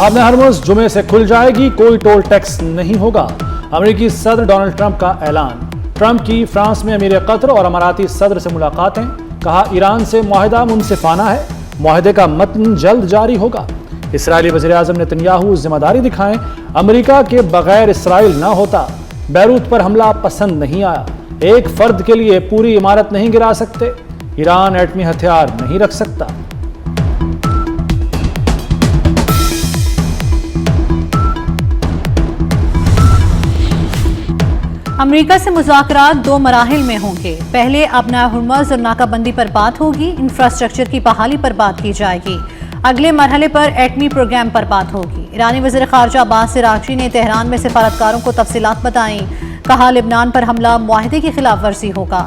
आबना हरमुज़ जुमे से खुल जाएगी, कोई टोल टैक्स नहीं होगा। अमेरिकी सदर डोनाल्ड ट्रंप का ऐलान। ट्रंप की फ्रांस में अमीर कतर और अमाराती सदर से मुलाकातें। कहा ईरान से मुआहिदा मुनसिफाना है, मुआहिदे का मतन जल्द जारी होगा। इसराइली वज़ीर-ए-आज़म नेतन्याहू जिम्मेदारी दिखाएं, अमेरिका के बगैर इसराइल न होता। बैरूत पर हमला पसंद नहीं आया, एक फर्द के लिए पूरी इमारत नहीं गिरा सकते। ईरान एटमी हथियार नहीं रख सकता। अमेरिका से मुज़ाकरात 2 मराहिल में होंगे। पहले आबना हरमुज़ और नाकाबंदी पर बात होगी, इंफ्रास्ट्रक्चर की बहाली पर बात की जाएगी। अगले मरहले पर एटमी प्रोग्राम पर बात होगी। ईरानी वज़ीर ख़ारजा अब्बास अराग़ची ने तेहरान में सफारतकारों को तफसीलात बताईं। कहा लेबनान पर हमला मुआहिदे की खिलाफ वर्जी होगा।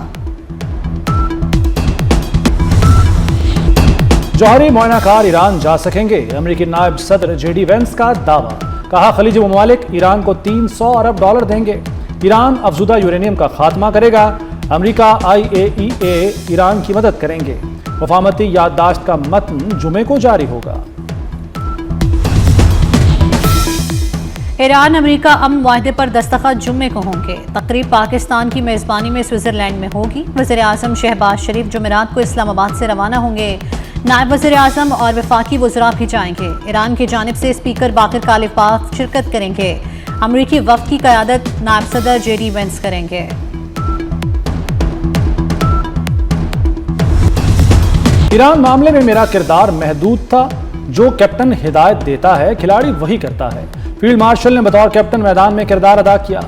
जौहरी मुआयनाकार ईरान जा सकेंगे, अमेरिकी नायब सदर जेडी वेंस का दावा। कहा खलीजी ममालिक ईरान को $300 अरब देंगे। ईरान अफजुदा यूरेनियम का खात्मा करेगा। अमेरिका IAEA ईरान की मदद करेंगे। मुफाहमती याददाश्त का मतन जुमे को जारी होगा। ईरान अमेरिका अमन मुआहदे पर दस्तखत जुम्मे को होंगे। तकरीब पाकिस्तान की मेज़बानी में स्विट्ज़रलैंड में होगी। वज़ीर-ए-आज़म शहबाज शरीफ जुमेरात को इस्लामाबाद से रवाना होंगे। नायब वज़ीर-ए-आज़म और वफाकी वज़रा भी जाएंगे। ईरान की जानिब से स्पीकर बाक़िर कालिबाफ शिरकत करेंगे। अमरीकी वफ़द की क़यादत नायब सदर जेडी वेंस करेंगे। ईरान मामले में मेरा किरदार महदूद था, जो कैप्टन हिदायत देता है खिलाड़ी वही करता है। फील्ड मार्शल ने बतौर कैप्टन मैदान में किरदार अदा किया।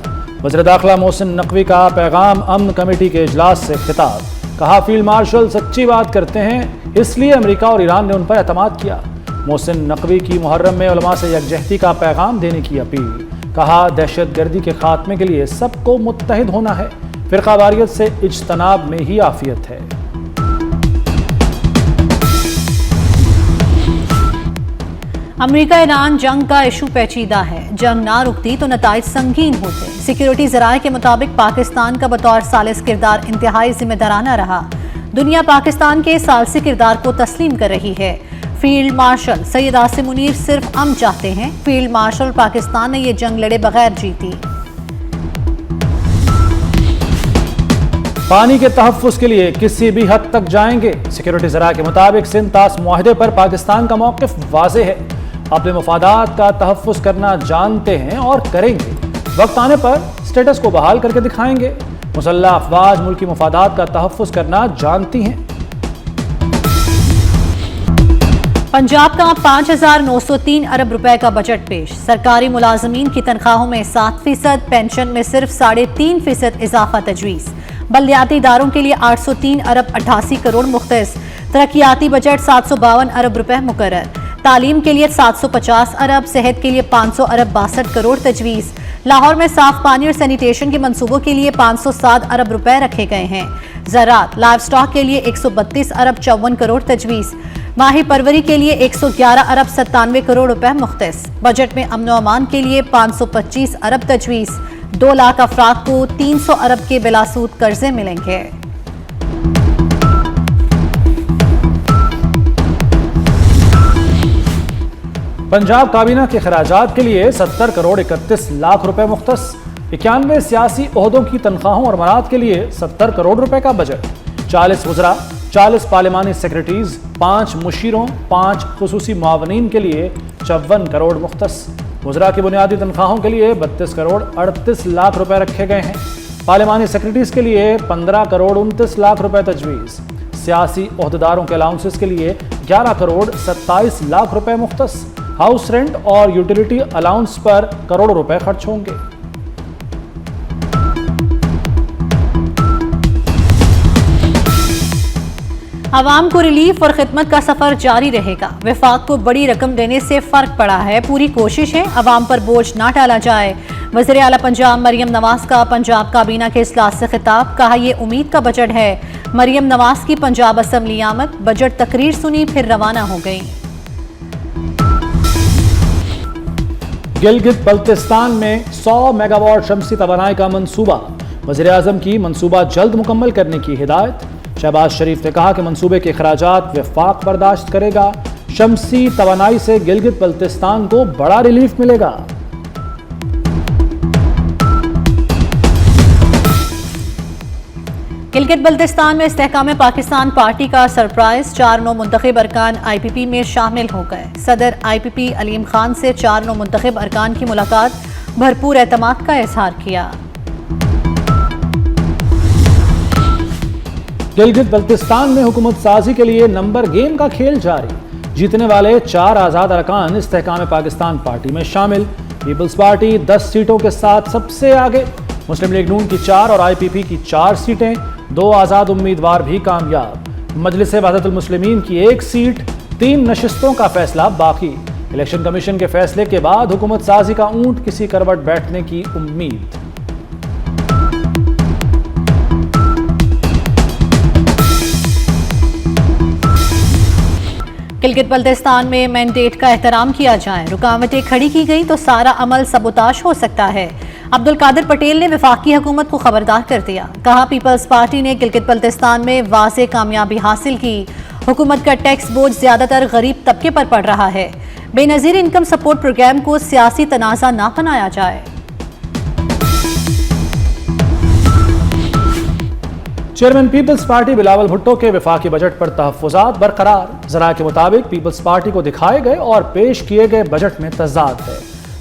वज़ीर दाखिला मोहसिन नकवी का पैगाम अमन कमेटी के इजलास से खिताब। कहा फील्ड मार्शल सच्ची बात करते हैं, इसलिए अमेरिका और ईरान ने उन पर एतमाद किया। मोहसिन नकवी की मुहर्रम में उलमा से यकजहती का पैगाम देने की अपील। कहा दहशतगर्दी के खात्मे के लिए सबको मुत्तहिद होना है, फ़िरक़ावारियत से इज्तनाब में ही आफियत है। अमेरिका ईरान जंग का इशू पेचीदा है। जंग ना रुकती तो नताइज संगीन होते। सिक्योरिटी ज़राए के मुताबिक पाकिस्तान का बतौर सालिस किरदार इंतहाई जिम्मेदाराना रहा। दुनिया पाकिस्तान के सालसी किरदार को तस्लीम कर रही है। फील्ड मार्शल सैयद आसिम मुनीर सिर्फ अमन चाहते हैं। फील्ड मार्शल पाकिस्तान ने ये जंग लड़े बगैर जीती। पानी के तहफ़्फ़ुज़ के लिए किसी भी हद तक जाएंगे। सिक्योरिटी ज़राए के मुताबिक सिंध तास मुआहदे पर पाकिस्तान का मौक़िफ़ वाज़ेह है। अपने मफादात का तहफ़्फ़ुज़ करना जानते हैं और करेंगे। वक्त आने पर स्टेटस को बहाल करके दिखाएंगे। मुसल्लह अफ़वाज मुल्की मफादात का तहफ़्फ़ुज़ करना जानती हैं। पंजाब का 5,903 अरब रुपए का बजट पेश। सरकारी मुलाजमीन की तनख्वाहों में 7%, पेंशन में सिर्फ 3.5% इजाफा तजवीज़। बल्दियाती इदारों के लिए 803 अरब 88 करोड़ मुख्तस। तरक्याती बजट 752 अरब रुपए मुकर्रर। तालीम के लिए 750 अरब, सेहत के लिए 500 अरब 62 करोड़ तजवीज़। लाहौर में साफ पानी और सैनिटेशन के मंसूबों के लिए 507 अरब रुपए रखे गए हैं। ज़राअत लाइव स्टॉक के लिए 132 अरब 54 करोड़ तजवीज़। माही परवरी के लिए 111 अरब 97 करोड़ रुपए मुख्तस। बजट में अमन व अमान के लिए 525 अरब तजवीज़। 2 लाख अफराद को 300 अरब के बिलासूद कर्जे मिलेंगे। पंजाब काबीना के खराजात के लिए 70 करोड़ 31 लाख रुपए मुख्तस। 91 सियासी ओहदों की तनख्वाहों और मराद के लिए 70 करोड़ रुपए का बजट। 40 वज़रा, 40 पार्लिमानी सेक्रेटरीज, 5 मुशीरों, 5 खुसूसी मुआवनीन के लिए 54 करोड़ मुख्तस। वज़रा की बुनियादी तनख्वाहों के लिए 32 करोड़ 38 लाख रुपए रखे गए हैं। पार्लिमानी सेक्रेटरीज के लिए 15 करोड़ 29 लाख रुपए तजवीज़। सियासी ओहदेदारों के अलाउंसेस के लिए 11 करोड़ 27 लाख रुपए मुख्तस। हाउस रेंट और यूटिलिटी अलाउंस पर करोड़ों रुपए खर्च होंगे। आवाम को रिलीफ और खिदमत का सफर जारी रहेगा। वफाक को बड़ी रकम देने से फर्क पड़ा है, पूरी कोशिश है आवाम पर बोझ ना डाला जाए। वज़ीर आला पंजाब मरियम नवाज का पंजाब काबीना के इजलास से खिताब। कहा ये उम्मीद का बजट है। मरियम नवाज की पंजाब असम्बली आमद। बजट तकरीर सुनी फिर रवाना हो गई। गिलगित बल्तिस्तान में 100 मेगावाट शमसी तवानाई का मंसूबा। वज़ीर-ए-आज़म की मंसूबा जल्द मुकम्मल करने की हिदायत। शहबाज शरीफ ने कहा कि मंसूबे के अखराजात वफाक बर्दाश्त करेगा। शमसी तवानाई से गिलगित बल्तिस्तान को बड़ा रिलीफ मिलेगा। गिलगित बल्तिस्तान में इस्तेहकाम पाकिस्तान पार्टी का सरप्राइज, 4 नौ मुंतखब अरकान IPP में शामिल हो गए। सदर IPP अलीम खान से 4 नौ मुंतखब अरकान की मुलाकात, भरपूर एतमाद का इजहार किया। गिलगित बल्तिस्तान में हुकूमत साजी के लिए नंबर गेम का खेल जारी। जीतने वाले 4 आज़ाद अरकान इस्तेहकाम पाकिस्तान पार्टी में शामिल। पीपल्स पार्टी 10 सीटों के साथ सबसे आगे। मुस्लिम लीग नून की 4 और IPP की 4 सीटें, 2 आज़ाद उम्मीदवार भी कामयाब। मजलिस वहदतुल मुस्लिमीन की 1 सीट, 3 नशिस्तों का फैसला बाकी। इलेक्शन कमीशन के फैसले के बाद हुकूमत साजी का ऊंट किसी करवट बैठने की उम्मीद। गिलगित बल्तिस्तान में मैंडेट का एहतराम किया जाए, रुकावटें खड़ी की गई तो सारा अमल सबोताश हो सकता है। अब्दुल कादिर पटेल ने वफाकी हुकूमत को खबरदार कर दिया। कहा, पीपल्स पार्टी ने गिलगित बल्तिस्तान में वाज़ेह कामयाबी हासिल की। हुकूमत का टैक्स बोझ ज्यादातर गरीब तबके पर पड़ रहा है। बेनजीर इनकम सपोर्ट प्रोग्राम को सियासी तनाज़ा ना बनाया जाए। Chairman Peoples Party Bilawal Bhutto के वफाकी बजट पर तहफ़्फ़ुज़ात बरकरार। ज़राए के मुताबिक पीपल्स पार्टी को दिखाए गए और पेश किए गए बजट में तज़ाद है।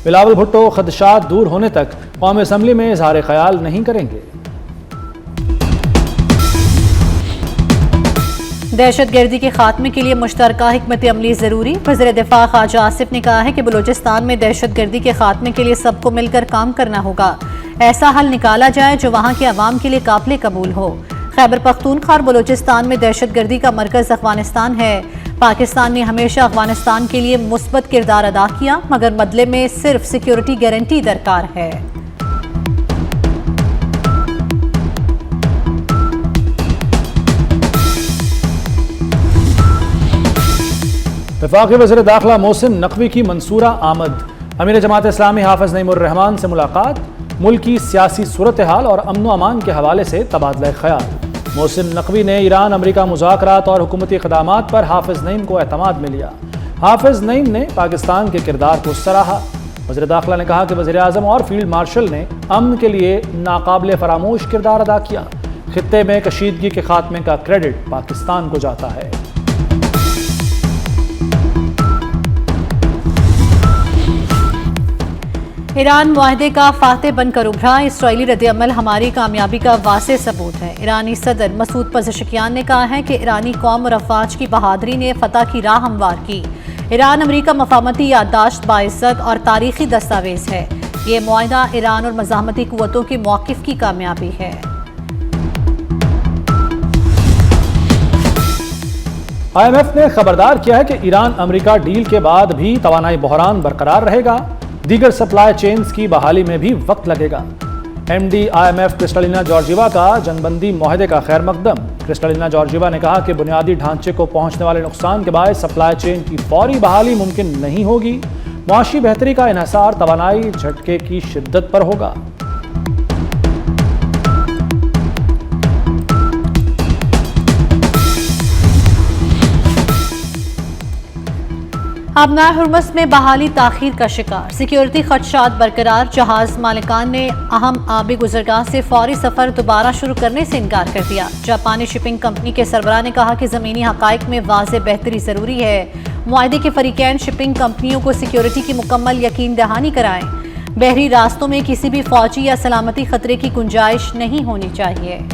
बिलावल भुट्टो खदशात दूर होने तक कौमी असम्बली में इज़हार ख्याल नहीं करेंगे। दहशतगर्दी के खात्मे के लिए मुश्तरका हिकमत अमली ज़रूरी। वज़ीर दिफ़ा ख्वाजा आसिफ ने कहा है कि बलूचिस्तान में दहशतगर्दी के खात्मे के लिए सबको मिलकर काम करना होगा। ऐसा हल निकाला जाए जो वहाँ के अवाम के लिए काबिल कबूल हो। खैबर पख्तूनख्वा और बलूचिस्तान में दहशतगर्दी का मरकज़ अफगानिस्तान है। पाकिस्तान ने हमेशा अफगानिस्तान के लिए मुस्बत किरदार अदा किया, मगर बदले में सिर्फ सिक्योरिटी गारंटी दरकार है। वफाकी वज़ीर दाखिला मोहसिन नकवी की मंसूरा आमद। अमीर जमात इस्लामी हाफिज नईमुर रहमान से मुलाकात। मुल्क की सियासी सूरत हाल और अमन व अमान के हवाले से तबादला ख्याल। मोहसिन नकवी ने ईरान अमरीका मुज़ाकरात और हुकूमती ख़दामात पर हाफिज नईम को एतमाद में लिया। हाफिज नईम ने पाकिस्तान के किरदार को सराहा। वज़ीर दाखिला ने कहा कि वज़ीर आज़म और फील्ड मार्शल ने अमन के लिए नाकाबिल फरामोश किरदार अदा किया। खित्ते में कशीदगी के खात्मे का क्रेडिट पाकिस्तान को जाता है। ईरान मुआहदे का फातेह बनकर उभरा। इसराइली रद्द-ए-अमल हमारी कामयाबी का वाज़ेह सबूत है। ईरानी सदर मसूद पज़ेशकियान ने कहा है कि ईरानी कौम और अफवाज की बहादुरी ने फतह की राह हमवार की। ईरान अमरीका मफाहमती याददाश्त बाइज़्ज़त और तारीखी दस्तावेज है। ये मुआहदा ईरान और मज़ाहमती कुव्वतों के मौक़िफ़ की कामयाबी है। IMF ने खबरदार किया है कि ईरान अमरीका डील के बाद भी तवानाई बहरान बरकरार रहेगा। दीगर सप्लाई चेन्स की बहाली में भी वक्त लगेगा। MD IMF क्रिस्टलिना जॉर्जिवा का जंगबंदी मुआहदे का खैर मकदम। क्रिस्टलिना जॉर्जिवा ने कहा कि बुनियादी ढांचे को पहुंचने वाले नुकसान के बायस सप्लाई चेन की फौरी बहाली मुमकिन नहीं होगी। मुआशी बेहतरी का इन्हसार तवानाई झटके की शिद्दत पर होगा। अबनाए हुर्मुज़ में बहाली ताख़ीर का शिकार। सिक्योरिटी खदशात बरकरार। जहाज़ मालिकान ने अहम आबी गुज़रगाह से फौरी सफ़र दोबारा शुरू करने से इनकार कर दिया। जापानी शिपिंग कंपनी के सरबराह ने कहा कि ज़मीनी हक़ाइक़ में वाज़ेह बेहतरी ज़रूरी है। मुआहदे के फ़रीक़ैन शिपिंग कंपनियों को सिक्योरिटी की मुकम्मल यकीन दहानी कराएं। बहरी रास्तों में किसी भी फ़ौजी या सलामती ख़तरे की गुंजाइश नहीं होनी चाहिए।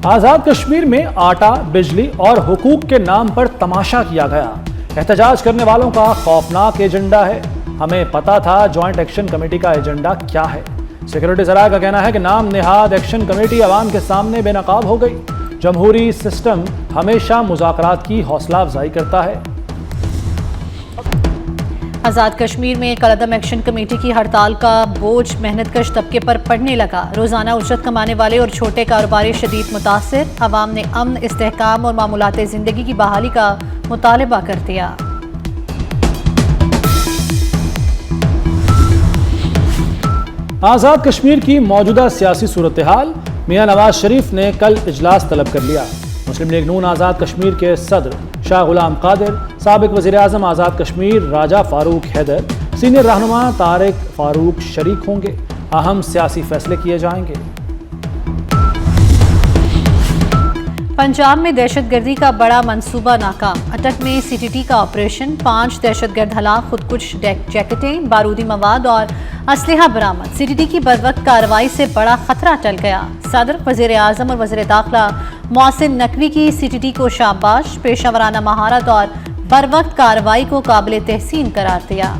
आज़ाद कश्मीर में आटा, बिजली और हुकूक के नाम पर तमाशा किया गया। एहतजाज करने वालों का खौफनाक एजेंडा है। हमें पता था जॉइंट एक्शन कमेटी का एजेंडा क्या है। सिक्योरिटी ज़राए का कहना है कि नाम निहाद एक्शन कमेटी अवाम के सामने बेनकाब हो गई। जमहूरी सिस्टम हमेशा मुज़ाकरात की हौसला अफजाई करता है। आज़ाद कश्मीर में कलअदम एक्शन कमेटी की हड़ताल का बोझ मेहनतकश तबके पर पड़ने लगा। रोज़ाना उजरत कमाने वाले और छोटे कारोबारी शदीद मुतासिर। अवाम ने अमन, इस्तेहकाम और मामूलात ज़िंदगी की बहाली का मुतालबा कर दिया। आज़ाद कश्मीर की मौजूदा सियासी सूरत हाल। میاں نواز شریف نے کل اجلاس طلب کر لیا۔ مسلم لیگ نون آزاد کشمیر کے صدر شاہ غلام قادر، سابق وزیر اعظم آزاد کشمیر راجہ فاروق حیدر، سینئر رہنما طارق فاروق شریک ہوں گے۔ اہم سیاسی فیصلے کیے جائیں گے۔ پنجاب میں دہشت گردی کا بڑا منصوبہ ناکام، اٹک میں سی ٹی ٹی کا آپریشن، 5 دہشت گرد ہلاک، خودکش جیکٹیں، بارودی مواد اور اسلحہ برآمد۔ سی ٹی ٹی کی بروقت کارروائی سے بڑا خطرہ ٹل گیا۔ صدر، وزیر اعظم اور وزیر داخلہ محسن نقوی کی سی ٹی ٹی کو شاباش، پیشہ ورانہ مہارت اور بروقت کارروائی کو قابل تحسین قرار دیا۔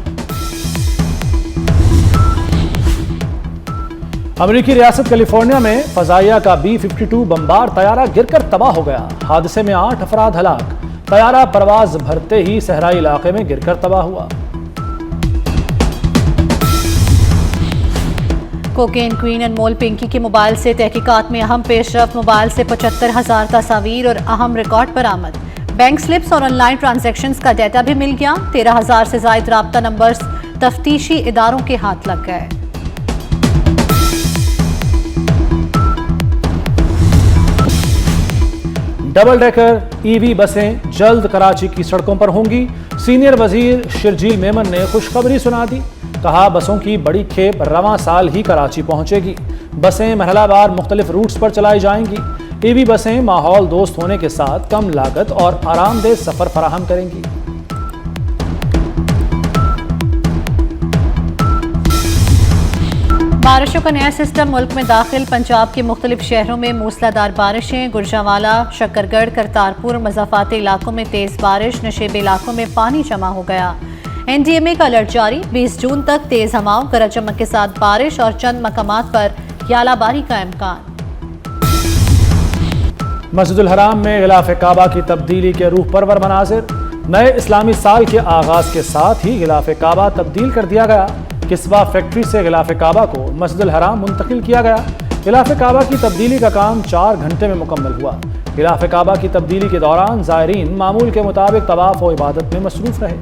امریکی ریاست کیلیفورنیا میں فضائیہ کا B-52 بمبار طیارہ گر کر تباہ ہو گیا۔ حادثے میں 8 افراد ہلاک۔ طیارہ پرواز بھرتے ہی صحرائی علاقے میں گر کر تباہ ہوا۔ کوکین کوئین انمول پنکی کے موبائل سے تحقیقات میں اہم پیش رفت، موبائل سے 75,000 تصاویر اور اہم ریکارڈ برآمد۔ بینک سلپس اور آن لائن ٹرانزیکشنز کا ڈیٹا بھی مل گیا۔ 13,000 سے زائد رابطہ نمبرز تفتیشی اداروں کے ہاتھ لگ گئے۔ ڈبل ڈیکر EV بسیں جلد کراچی کی سڑکوں پر ہوں گی۔ سینئر وزیر شرجیل میمن نے خوشخبری سنا دی۔ کہا بسوں کی بڑی کھیپ رواں سال ہی کراچی پہنچے گی۔ بسیں مرحلہ وار مختلف روٹس پر چلائی جائیں گی۔ EV بسیں ماحول دوست ہونے کے ساتھ کم لاگت اور آرام دہ سفر فراہم کریں گی۔ بارشوں کا نیا سسٹم ملک میں داخل، پنجاب کے مختلف شہروں میں موسلادھار بارشیں، گجرانوالہ، شکرگڑھ، کرتارپور، مضافاتی علاقوں میں تیز بارش، نشیبی علاقوں میں پانی جمع ہو گیا۔ NDMA کا الرٹ جاری، 20 جون تک تیز ہواؤں، گرج چمک کے ساتھ بارش اور چند مقامات پر ژالہ باری کا امکان۔ مسجد الحرام میں غلاف کعبہ کی تبدیلی کے روح پرور مناظر، نئے اسلامی سال کے آغاز کے ساتھ ہی غلاف کعبہ تبدیل کر دیا گیا۔ کسوہ فیکٹری سے غلاف کعبہ کو مسجد الحرام منتقل کیا گیا۔ غلاف کعبہ کی تبدیلی کا کام 4 گھنٹے میں مکمل ہوا۔ غلاف کعبہ کی تبدیلی کے دوران زائرین معمول کے مطابق طواف و عبادت میں مصروف رہے۔